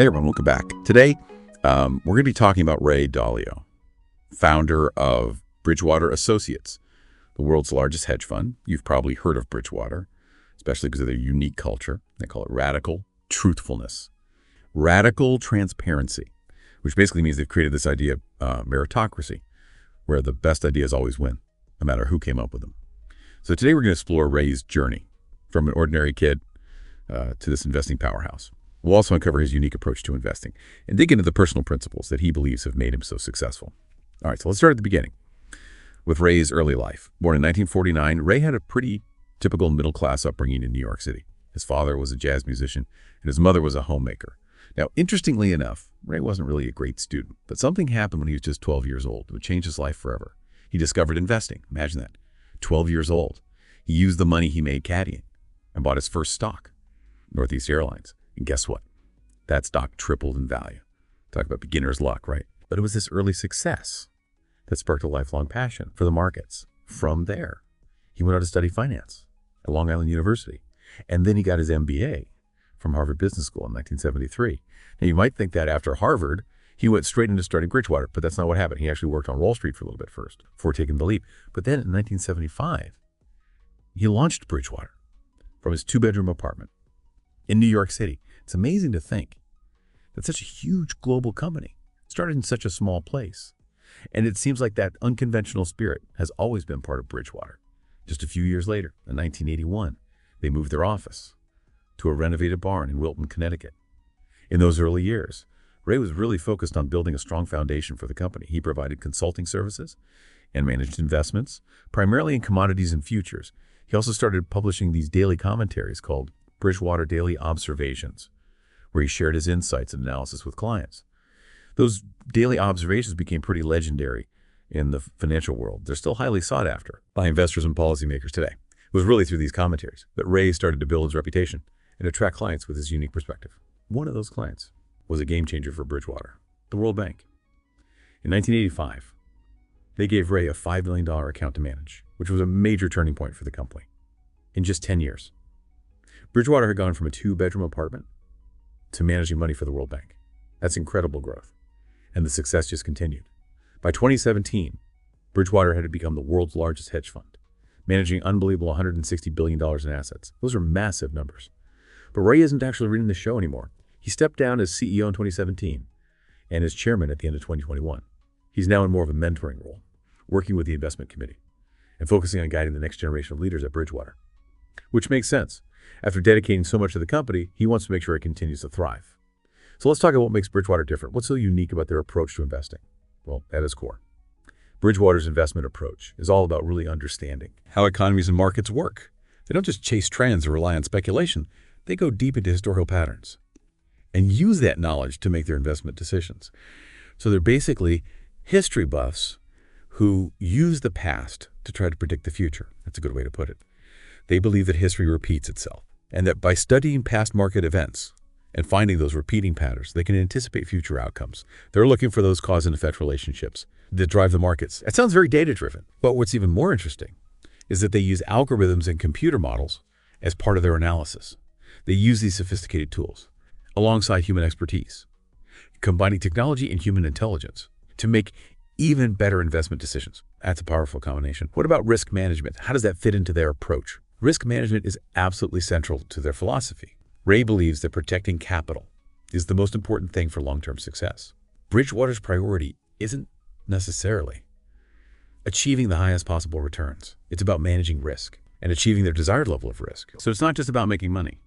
Hey everyone, welcome back. Today, we're going to be talking about Ray Dalio, founder of Bridgewater Associates, the world's largest hedge fund. You've probably heard of Bridgewater, especially because of their unique culture. They call it radical truthfulness, radical transparency, which basically means they've created this idea of meritocracy, where the best ideas always win, no matter who came up with them. So today we're going to explore Ray's journey from an ordinary kid to this investing powerhouse. We'll also uncover his unique approach to investing and dig into the personal principles that he believes have made him so successful. All right, so let's start at the beginning with Ray's early life. Born in 1949, Ray had a pretty typical middle-class upbringing in New York City. His father was a jazz musician, and his mother was a homemaker. Now, interestingly enough, Ray wasn't really a great student, but something happened when he was just 12 years old. It would change his life forever. He discovered investing. Imagine that. 12 years old. He used the money he made caddying and bought his first stock, Northeast Airlines. And guess what? That stock tripled in value. Talk about beginner's luck, right? But it was this early success that sparked a lifelong passion for the markets. From there, he went on to study finance at Long Island University. And then he got his MBA from Harvard Business School in 1973. Now, you might think that after Harvard, he went straight into starting Bridgewater, but that's not what happened. He actually worked on Wall Street for a little bit first before taking the leap. But then in 1975, he launched Bridgewater from his two-bedroom apartment in New York City. It's amazing to think that such a huge global company started in such a small place. And it seems like that unconventional spirit has always been part of Bridgewater. Just a few years later, in 1981, they moved their office to a renovated barn in Wilton, Connecticut. In those early years, Ray was really focused on building a strong foundation for the company. He provided consulting services and managed investments, primarily in commodities and futures. He also started publishing these daily commentaries called Bridgewater Daily Observations, where he shared his insights and analysis with clients. Those daily observations became pretty legendary in the financial world. They're still highly sought after by investors and policymakers today. It was really through these commentaries that Ray started to build his reputation and attract clients with his unique perspective. One of those clients was a game changer for Bridgewater, the World Bank. In 1985, they gave Ray a $5 million account to manage, which was a major turning point for the company. In just 10 years, Bridgewater had gone from a two-bedroom apartment to managing money for the World Bank. That's incredible growth. And the success just continued. By 2017, Bridgewater had become the world's largest hedge fund, managing unbelievable $160 billion in assets. Those are massive numbers. But Ray isn't actually running the show anymore. He stepped down as CEO in 2017 and as chairman at the end of 2021. He's now in more of a mentoring role, working with the investment committee and focusing on guiding the next generation of leaders at Bridgewater, which makes sense. After dedicating so much to the company, he wants to make sure it continues to thrive. So let's talk about what makes Bridgewater different. What's so unique about their approach to investing? Well, at its core, Bridgewater's investment approach is all about really understanding how economies and markets work. They don't just chase trends or rely on speculation. They go deep into historical patterns and use that knowledge to make their investment decisions. So they're basically history buffs who use the past to try to predict the future. That's a good way to put it. They believe that history repeats itself, and that by studying past market events and finding those repeating patterns, they can anticipate future outcomes. They're looking for those cause and effect relationships that drive the markets. It sounds very data-driven, but what's even more interesting is that they use algorithms and computer models as part of their analysis. They use these sophisticated tools alongside human expertise, combining technology and human intelligence to make even better investment decisions. That's a powerful combination. What about risk management? How does that fit into their approach? Risk management is absolutely central to their philosophy. Ray believes that protecting capital is the most important thing for long-term success. Bridgewater's priority isn't necessarily achieving the highest possible returns. It's about managing risk and achieving their desired level of risk. So it's not just about making money.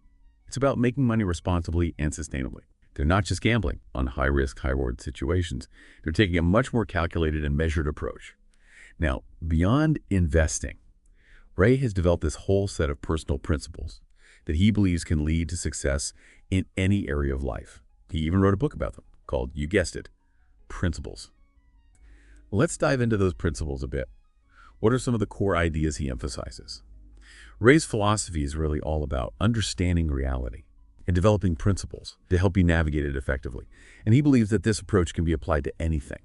It's about making money responsibly and sustainably. They're not just gambling on high-risk, high-reward situations. They're taking a much more calculated and measured approach. Now, beyond investing, Ray has developed this whole set of personal principles that he believes can lead to success in any area of life. He even wrote a book about them called, you guessed it, Principles. Let's dive into those principles a bit. What are some of the core ideas he emphasizes? Ray's philosophy is really all about understanding reality and developing principles to help you navigate it effectively. And he believes that this approach can be applied to anything,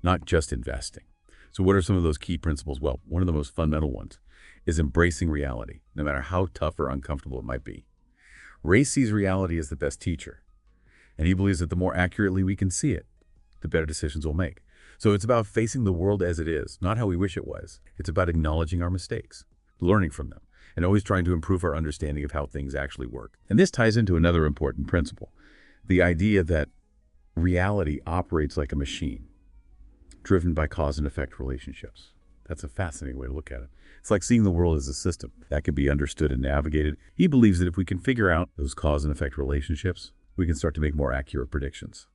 not just investing. So what are some of those key principles? Well, one of the most fundamental ones is embracing reality, no matter how tough or uncomfortable it might be. Ray sees reality as the best teacher, And he believes that the more accurately we can see it, the better decisions we'll make. So it's about facing the world as it is, not how we wish it was. It's about acknowledging our mistakes, learning from them, and always trying to improve our understanding of how things actually work. And this ties into another important principle, the idea that reality operates like a machine, driven by cause and effect relationships. That's a fascinating way to look at it. It's like seeing the world as a system that can be understood and navigated. He believes that if we can figure out those cause and effect relationships, we can start to make more accurate predictions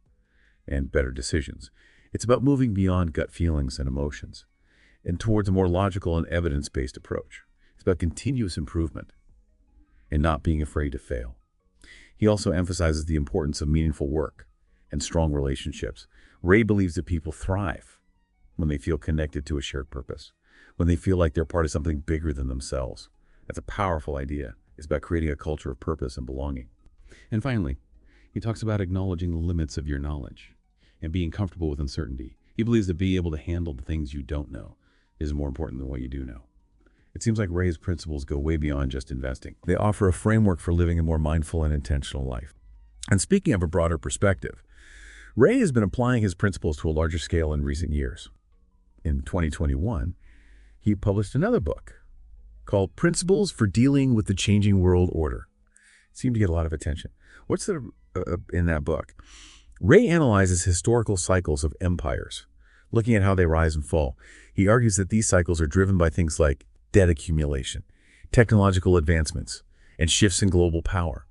and better decisions. It's about moving beyond gut feelings and emotions and towards a more logical and evidence-based approach. It's about continuous improvement and not being afraid to fail. He also emphasizes the importance of meaningful work and strong relationships. Ray believes that people thrive when they feel connected to a shared purpose, when they feel like they're part of something bigger than themselves. That's a powerful idea. It's about creating a culture of purpose and belonging. And finally, he talks about acknowledging the limits of your knowledge and being comfortable with uncertainty. He believes that being able to handle the things you don't know is more important than what you do know. It seems like Ray's principles go way beyond just investing. They offer a framework for living a more mindful and intentional life. And speaking of a broader perspective, Ray has been applying his principles to a larger scale in recent years. In 2021, he published another book called Principles for Dealing with the Changing World Order. It seemed to get a lot of attention. What's in that book? Ray analyzes historical cycles of empires, looking at how they rise and fall. He argues that these cycles are driven by things like debt accumulation, technological advancements, and shifts in global power.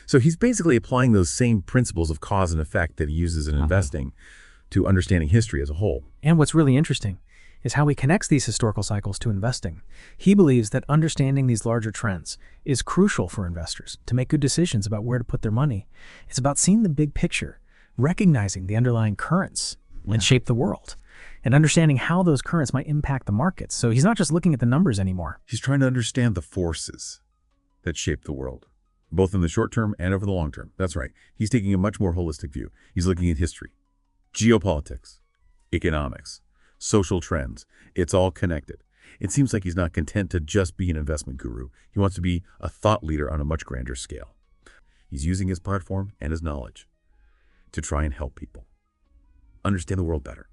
So he's basically applying those same principles of cause and effect that he uses in investing to understanding history as a whole. And what's really interesting is how he connects these historical cycles to investing. He believes that understanding these larger trends is crucial for investors to make good decisions about where to put their money. It's about seeing the big picture, recognizing the underlying currents that shape the world, and understanding how those currents might impact the markets. So he's not just looking at the numbers anymore. He's trying to understand the forces that shape the world, both in the short term and over the long term. That's right. He's taking a much more holistic view. He's looking at history, geopolitics, economics, social trends. It's all connected. It seems like he's not content to just be an investment guru. He wants to be a thought leader on a much grander scale. He's using his platform and his knowledge to try and help people understand the world better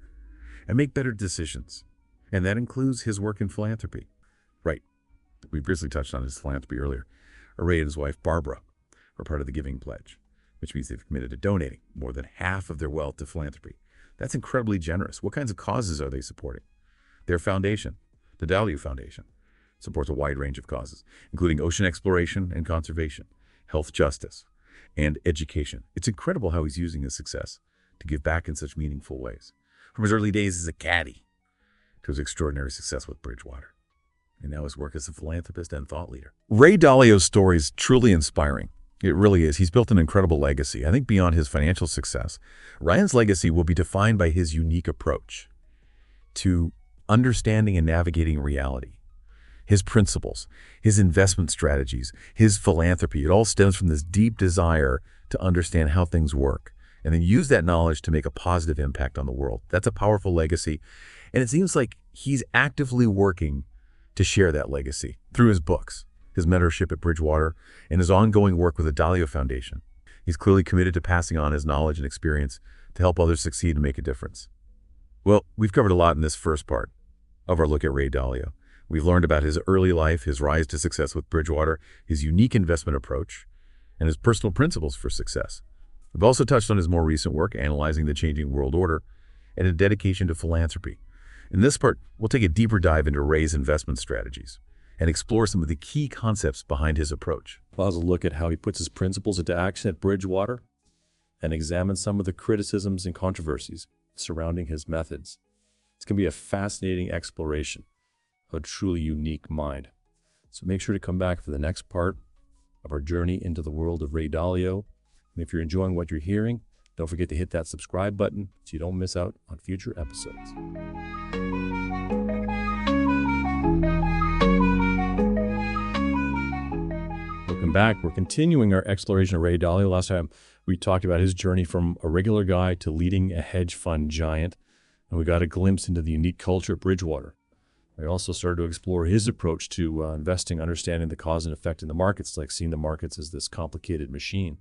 and make better decisions. And that includes his work in philanthropy. Right. We briefly touched on his philanthropy earlier. Ray and his wife, Barbara, are part of the Giving Pledge, which means they've committed to donating more than half of their wealth to philanthropy. That's incredibly generous. What kinds of causes are they supporting? Their foundation, the Dalio Foundation, supports a wide range of causes, including ocean exploration and conservation, health justice, and education. It's incredible how he's using his success to give back in such meaningful ways. From his early days as a caddy to his extraordinary success with Bridgewater, and now his work as a philanthropist and thought leader. Ray Dalio's story is truly inspiring. It really is. He's built an incredible legacy. I think beyond his financial success, Ryan's legacy will be defined by his unique approach to understanding and navigating reality. His principles, his investment strategies, his philanthropy, it all stems from this deep desire to understand how things work and then use that knowledge to make a positive impact on the world. That's a powerful legacy. And it seems like he's actively working to share that legacy through his books, his mentorship at Bridgewater, and his ongoing work with the Dalio Foundation. He's clearly committed to passing on his knowledge and experience to help others succeed and make a difference. Well, we've covered a lot in this first part of our look at Ray Dalio. We've learned about his early life, his rise to success with Bridgewater, his unique investment approach, and his personal principles for success. We've also touched on his more recent work, analyzing the changing world order, and a dedication to philanthropy. In this part, we'll take a deeper dive into Ray's investment strategies and explore some of the key concepts behind his approach. We'll also look at how he puts his principles into action at Bridgewater and examine some of the criticisms and controversies surrounding his methods. It's going to be a fascinating exploration of a truly unique mind. So make sure to come back for the next part of our journey into the world of Ray Dalio. And if you're enjoying what you're hearing, don't forget to hit that subscribe button so you don't miss out on future episodes. Welcome back. We're continuing our exploration of Ray Dalio. Last time we talked about his journey from a regular guy to leading a hedge fund giant, and we got a glimpse into the unique culture at Bridgewater. We also started to explore his approach to investing, understanding the cause and effect in the markets, like seeing the markets as this complicated machine.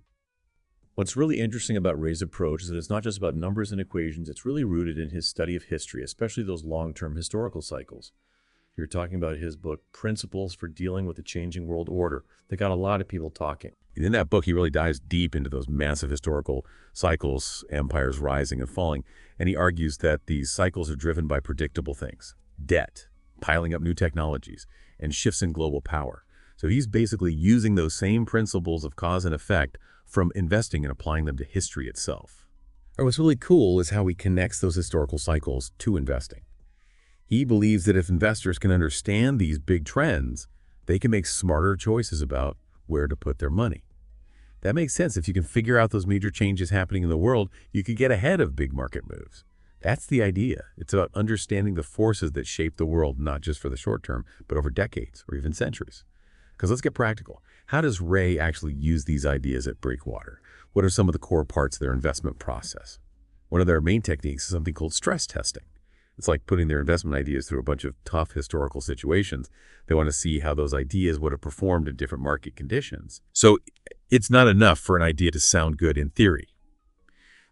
What's really interesting about Ray's approach is that it's not just about numbers and equations, it's really rooted in his study of history, especially those long-term historical cycles. You're talking about his book, Principles for Dealing with the Changing World Order, that got a lot of people talking. In that book, he really dives deep into those massive historical cycles, empires rising and falling, and he argues that these cycles are driven by predictable things: debt, piling up new technologies, and shifts in global power. So he's basically using those same principles of cause and effect from investing and applying them to history itself. And what's really cool is how he connects those historical cycles to investing. He believes that if investors can understand these big trends, they can make smarter choices about where to put their money. That makes sense. If you can figure out those major changes happening in the world, you could get ahead of big market moves. That's the idea. It's about understanding the forces that shape the world, not just for the short term, but over decades or even centuries. Because let's get practical. How does Ray actually use these ideas at Bridgewater? What are some of the core parts of their investment process? One of their main techniques is something called stress testing. It's like putting their investment ideas through a bunch of tough historical situations. They want to see how those ideas would have performed in different market conditions. So it's not enough for an idea to sound good in theory.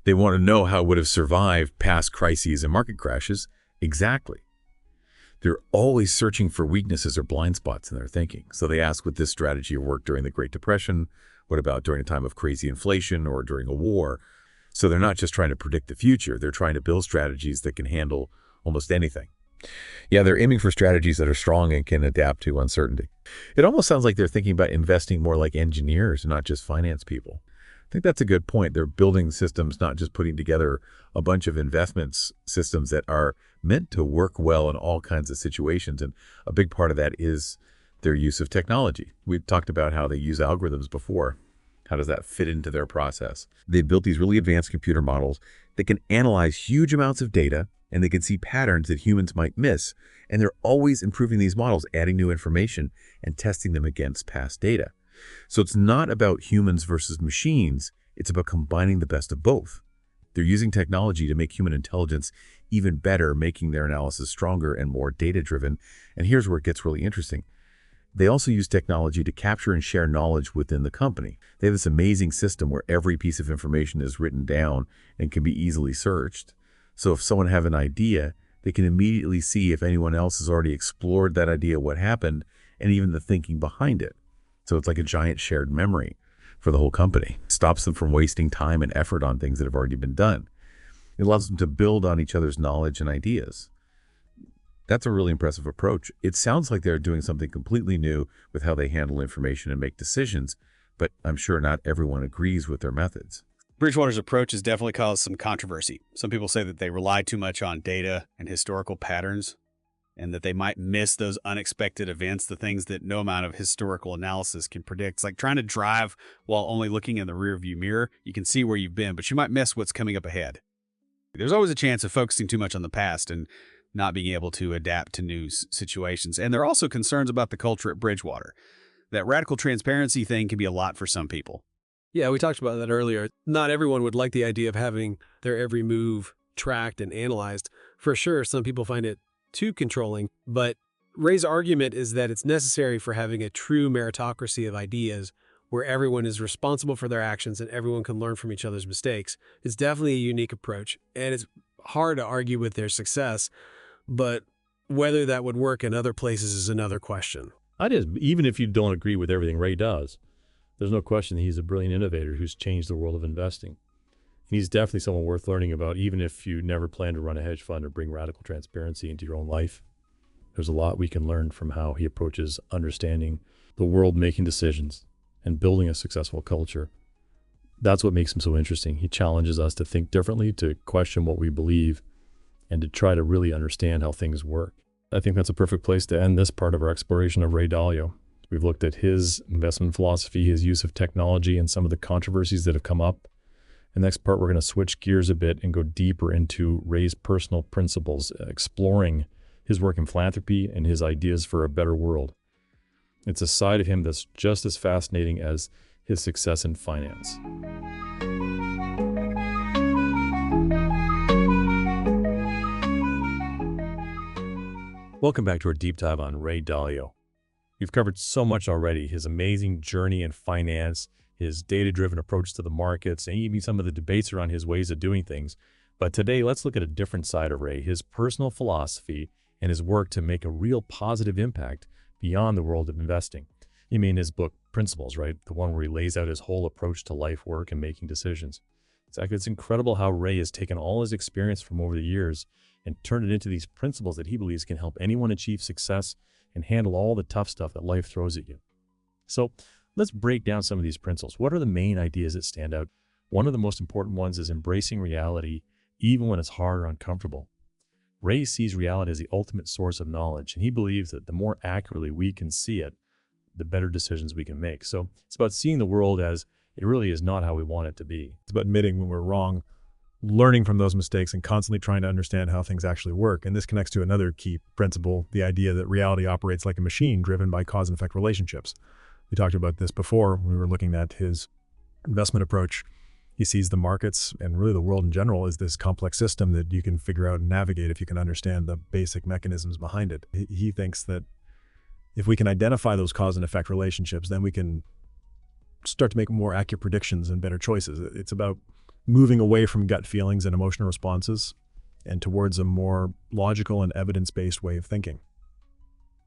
They want to know how it would have survived past crises and market crashes exactly. They're always searching for weaknesses or blind spots in their thinking. So they ask, would this strategy have worked during the Great Depression? What about during a time of crazy inflation or during a war? So they're not just trying to predict the future. They're trying to build strategies that can handle almost anything. Yeah, they're aiming for strategies that are strong and can adapt to uncertainty. It almost sounds like they're thinking about investing more like engineers, not just finance people. I think that's a good point. They're building systems, not just putting together a bunch of investments systems that are meant to work well in all kinds of situations. And a big part of that is their use of technology. We've talked about how they use algorithms before. How does that fit into their process? They've built these really advanced computer models that can analyze huge amounts of data, and they can see patterns that humans might miss. And they're always improving these models, adding new information and testing them against past data. So it's not about humans versus machines. It's about combining the best of both. They're using technology to make human intelligence even better, making their analysis stronger and more data-driven. And here's where it gets really interesting. They also use technology to capture and share knowledge within the company. They have this amazing system where every piece of information is written down and can be easily searched. So if someone have an idea, they can immediately see if anyone else has already explored that idea, what happened, and even the thinking behind it. So it's like a giant shared memory for the whole company. It stops them from wasting time and effort on things that have already been done. It allows them to build on each other's knowledge and ideas. That's a really impressive approach. It sounds like they're doing something completely new with how they handle information and make decisions, but I'm sure not everyone agrees with their methods. Bridgewater's approach has definitely caused some controversy. Some people say that they rely too much on data and historical patterns, and that they might miss those unexpected events, the things that no amount of historical analysis can predict. It's like trying to drive while only looking in the rearview mirror. You can see where you've been, but you might miss what's coming up ahead. There's always a chance of focusing too much on the past and not being able to adapt to new situations. And there are also concerns about the culture at Bridgewater. That radical transparency thing can be a lot for some people. Yeah, we talked about that earlier. Not everyone would like the idea of having their every move tracked and analyzed. For sure, some people find it too controlling, but Ray's argument is that it's necessary for having a true meritocracy of ideas where everyone is responsible for their actions and everyone can learn from each other's mistakes. It's definitely a unique approach, and it's hard to argue with their success, but whether that would work in other places is another question. Even if you don't agree with everything Ray does, there's no question he's a brilliant innovator who's changed the world of investing. And he's definitely someone worth learning about, even if you never plan to run a hedge fund or bring radical transparency into your own life. There's a lot we can learn from how he approaches understanding the world, making decisions, and building a successful culture. That's what makes him so interesting. He challenges us to think differently, to question what we believe, and to try to really understand how things work. I think that's a perfect place to end this part of our exploration of Ray Dalio. We've looked at his investment philosophy, his use of technology, and some of the controversies that have come up. The next part, we're going to switch gears a bit and go deeper into Ray's personal principles, exploring his work in philanthropy and his ideas for a better world. It's a side of him that's just as fascinating as his success in finance. Welcome back to our deep dive on Ray Dalio. We've covered so much already: his amazing journey in finance, his data-driven approach to the markets, and even some of the debates around his ways of doing things. But today, let's look at a different side of Ray, his personal philosophy and his work to make a real positive impact beyond the world of investing. You mean his book, Principles, right? The one where he lays out his whole approach to life, work, and making decisions. It's incredible how Ray has taken all his experience from over the years and turned it into these principles that he believes can help anyone achieve success and handle all the tough stuff that life throws at you. So let's break down some of these principles. What are the main ideas that stand out? One of the most important ones is embracing reality, even when it's hard or uncomfortable. Ray sees reality as the ultimate source of knowledge, and he believes that the more accurately we can see it, the better decisions we can make. So it's about seeing the world as it really is not how we want it to be. It's about admitting when we're wrong, learning from those mistakes, and constantly trying to understand how things actually work. And this connects to another key principle, the idea that reality operates like a machine driven by cause and effect relationships. We talked about this before when we were looking at his investment approach. He sees the markets and really the world in general as this complex system that you can figure out and navigate if you can understand the basic mechanisms behind it. He thinks that if we can identify those cause and effect relationships, then we can start to make more accurate predictions and better choices. It's about moving away from gut feelings and emotional responses and towards a more logical and evidence-based way of thinking.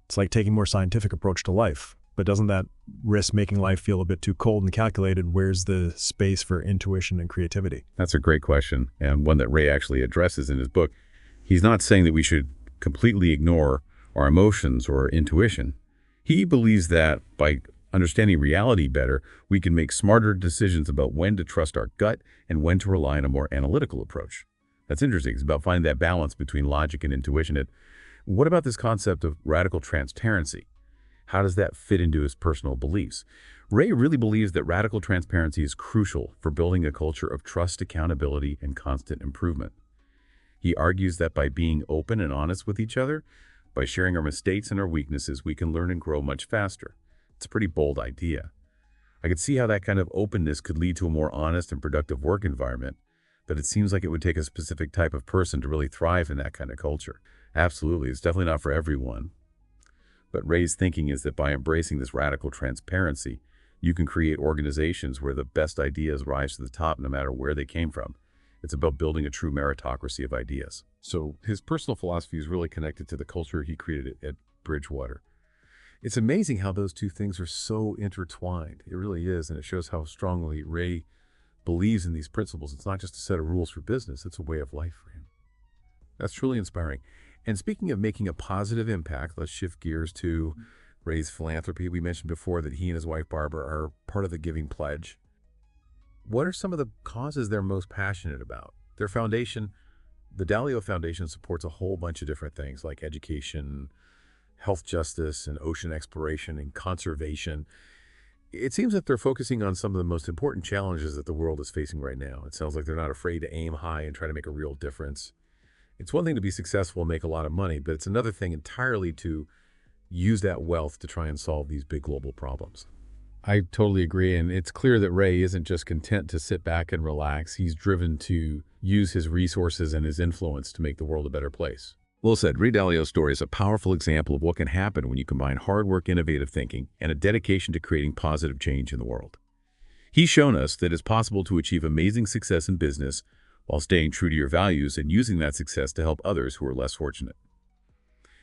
It's like taking a more scientific approach to life, but doesn't that risk making life feel a bit too cold and calculated? Where's the space for intuition and creativity? That's a great question, and one that Ray actually addresses in his book. He's not saying that we should completely ignore our emotions or intuition. He believes that by understanding reality better, we can make smarter decisions about when to trust our gut and when to rely on a more analytical approach. That's interesting. It's about finding that balance between logic and intuition. What about this concept of radical transparency? How does that fit into his personal beliefs? Ray really believes that radical transparency is crucial for building a culture of trust, accountability, and constant improvement. He argues that by being open and honest with each other, by sharing our mistakes and our weaknesses, we can learn and grow much faster. It's a pretty bold idea. I could see how that kind of openness could lead to a more honest and productive work environment, but it seems like it would take a specific type of person to really thrive in that kind of culture. Absolutely, it's definitely not for everyone. But Ray's thinking is that by embracing this radical transparency, you can create organizations where the best ideas rise to the top no matter where they came from. It's about building a true meritocracy of ideas. So his personal philosophy is really connected to the culture he created at Bridgewater. It's amazing how those two things are so intertwined. It really is, and it shows how strongly Ray believes in these principles. It's not just a set of rules for business, it's a way of life for him. That's truly inspiring. And speaking of making a positive impact, let's shift gears to Ray's philanthropy. We mentioned before that he and his wife Barbara are part of the Giving Pledge. What are some of the causes they're most passionate about? Their foundation, the Dalio Foundation, supports a whole bunch of different things like education, health justice, and ocean exploration and conservation. It seems that they're focusing on some of the most important challenges that the world is facing right now. It sounds like they're not afraid to aim high and try to make a real difference. It's one thing to be successful and make a lot of money, but it's another thing entirely to use that wealth to try and solve these big global problems. I totally agree, and it's clear that Ray isn't just content to sit back and relax. He's driven to use his resources and his influence to make the world a better place. Well said. Ray Dalio's story is a powerful example of what can happen when you combine hard work, innovative thinking, and a dedication to creating positive change in the world. He's shown us that it's possible to achieve amazing success in business while staying true to your values and using that success to help others who are less fortunate.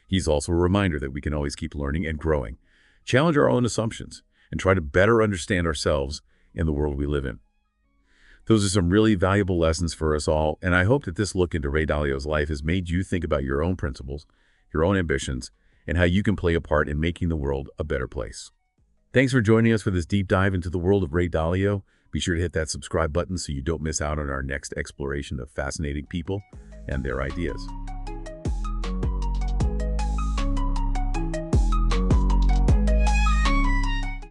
He's also a reminder that we can always keep learning and growing, challenge our own assumptions, and try to better understand ourselves in the world we live in. Those are some really valuable lessons for us all, and I hope that this look into Ray Dalio's life has made you think about your own principles, your own ambitions, and how you can play a part in making the world a better place. Thanks for joining us for this deep dive into the world of Ray Dalio. Be sure to hit that subscribe button so you don't miss out on our next exploration of fascinating people and their ideas.